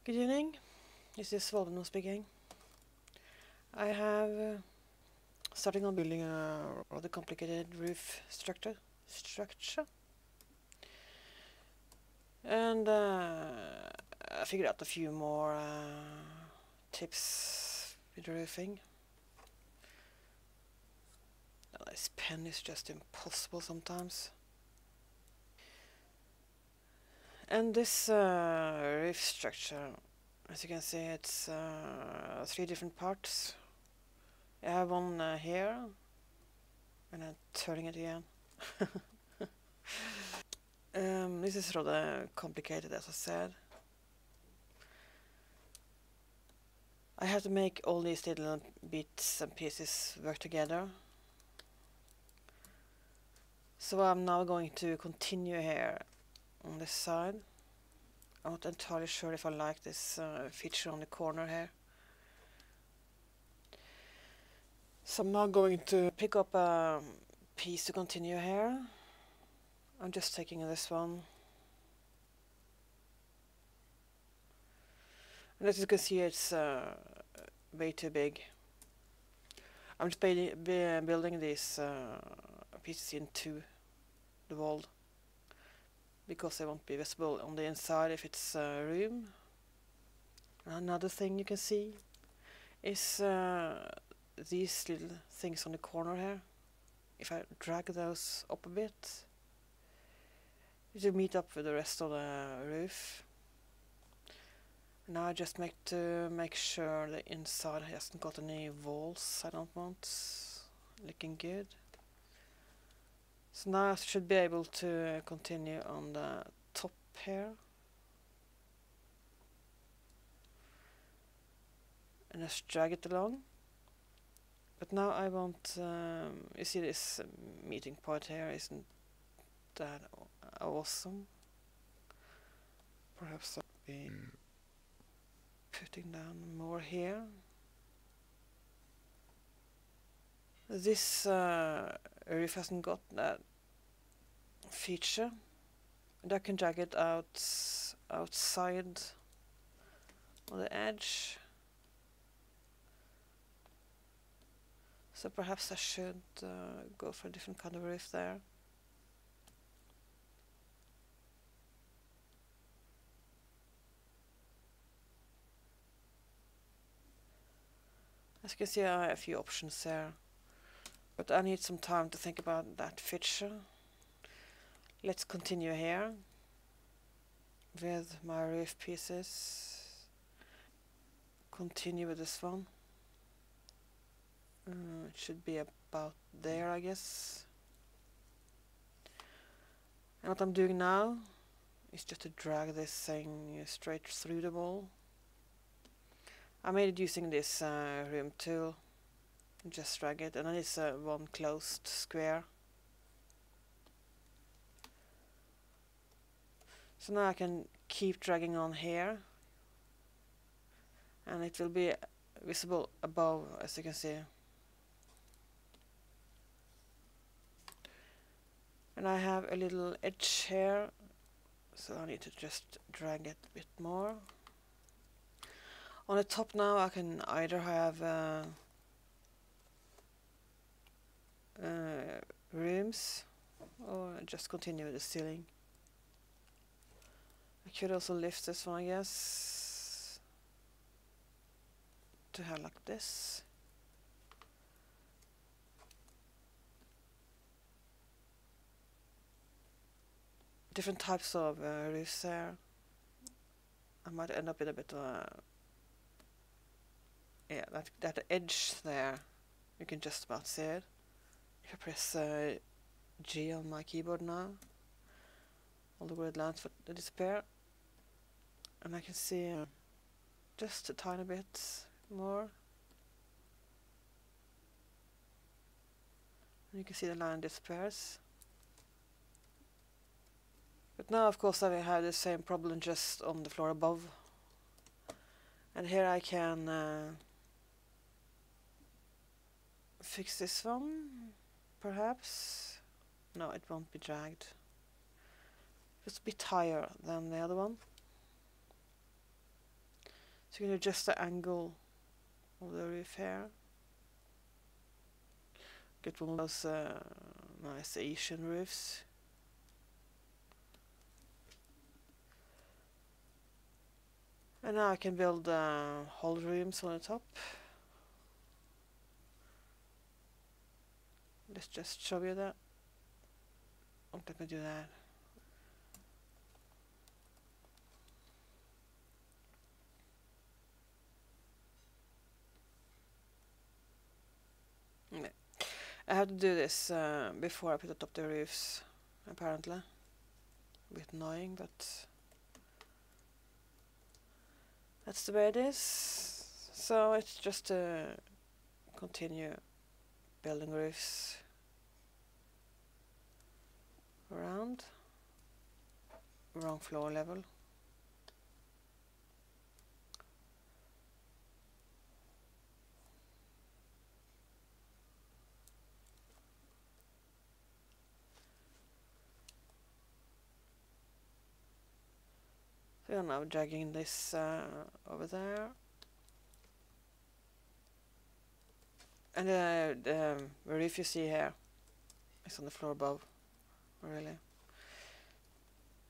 Good evening, this is Volveno speaking. I have starting on building a rather complicated roof structure, and I figured out a few more tips with roofing. This pen is just impossible sometimes. And this roof structure, as you can see, it's 3 different parts. I have one here, and I'm turning it again. This is rather complicated, as I said. I have to make all these little bits and pieces work together. So I'm now going to continue here on this side. I'm not entirely sure if I like this feature on the corner here. So I'm now going to pick up a piece to continue here. I'm just taking this one. And as you can see, it's way too big. I'm just building these pieces into the wall because they won't be visible on the inside if it's room. Another thing you can see is these little things on the corner here. If I drag those up a bit, it will meet up with the rest of the roof. Now I just make sure the inside hasn't got any walls I don't want. Looking good. So now I should be able to continue on the top here. And just drag it along. But now I want, you see this meeting point here, isn't that awesome? Perhaps I'll be putting down more here. This roof hasn't got that feature, and I can drag it outside on the edge. So perhaps I should go for a different kind of roof there. As you can see, I have a few options there, but I need some time to think about that feature. Let's continue here with my roof pieces. Continue with this one. It should be about there, I guess. And what I'm doing now is just to drag this thing straight through the wall. I made it using this room tool. Just drag it, and then it's one closed square. So now I can keep dragging on here, and it will be visible above, as you can see. And I have a little edge here, so I need to just drag it a bit more. On the top now I can either have rooms or just continue with the ceiling. I could also lift this one, I guess, to have like this. Different types of roofs there. I might end up with a bit of a, yeah, that edge there, you can just about see it. If I press G on my keyboard now, all the word lines will disappear, and I can see just a tiny bit more. And you can see the line disappears. But now, of course, I have the same problem just on the floor above. And here I can fix this one, perhaps. No, it won't be dragged. Just a bit higher than the other one. So you can adjust the angle of the roof here. Get one of those nice Asian roofs. And now I can build whole rooms on the top. Let's just show you that. Oh, let me do that. Okay. I have to do this before I put up the roofs, apparently. A bit annoying, but that's the way it is. So it's just to continue building roofs around floor level. So I'm now dragging this over there. And the roof you see here is on the floor above, really.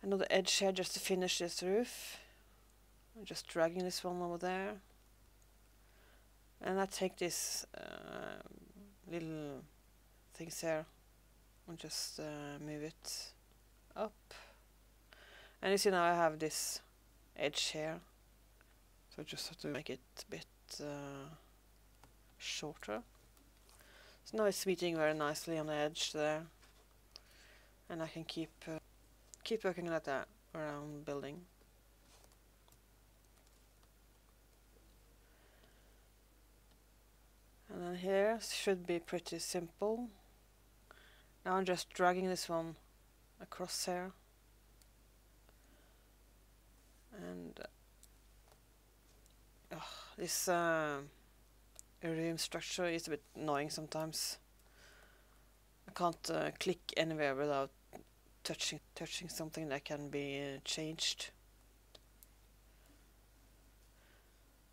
Another edge here just to finish this roof. I'm just dragging this one over there. And I take this little things here and just move it up. And you see now I have this edge here. So I just have to make it a bit shorter. So now it's meeting very nicely on the edge there. And I can keep working like that around building. And then here should be pretty simple. Now I'm just dragging this one across here. And this room structure is a bit annoying sometimes. I can't click anywhere without touching something that can be changed.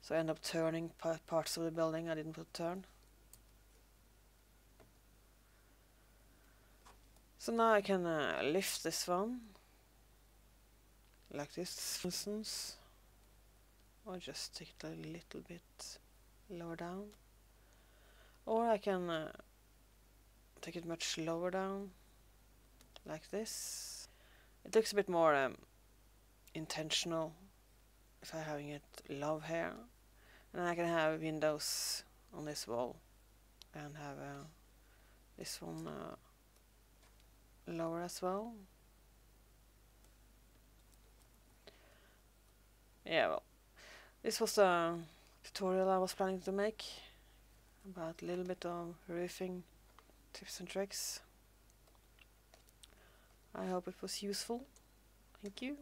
So I end up turning parts of the building I didn't put turn. So now I can lift this one, like this for instance, or just take it a little bit lower down. Or I can take it much lower down, like this. It looks a bit more intentional if I'm having it low here. And I can have windows on this wall and have this one lower as well. Yeah, well, this was a tutorial I was planning to make about a little bit of roofing tips and tricks. I hope it was useful. Thank you.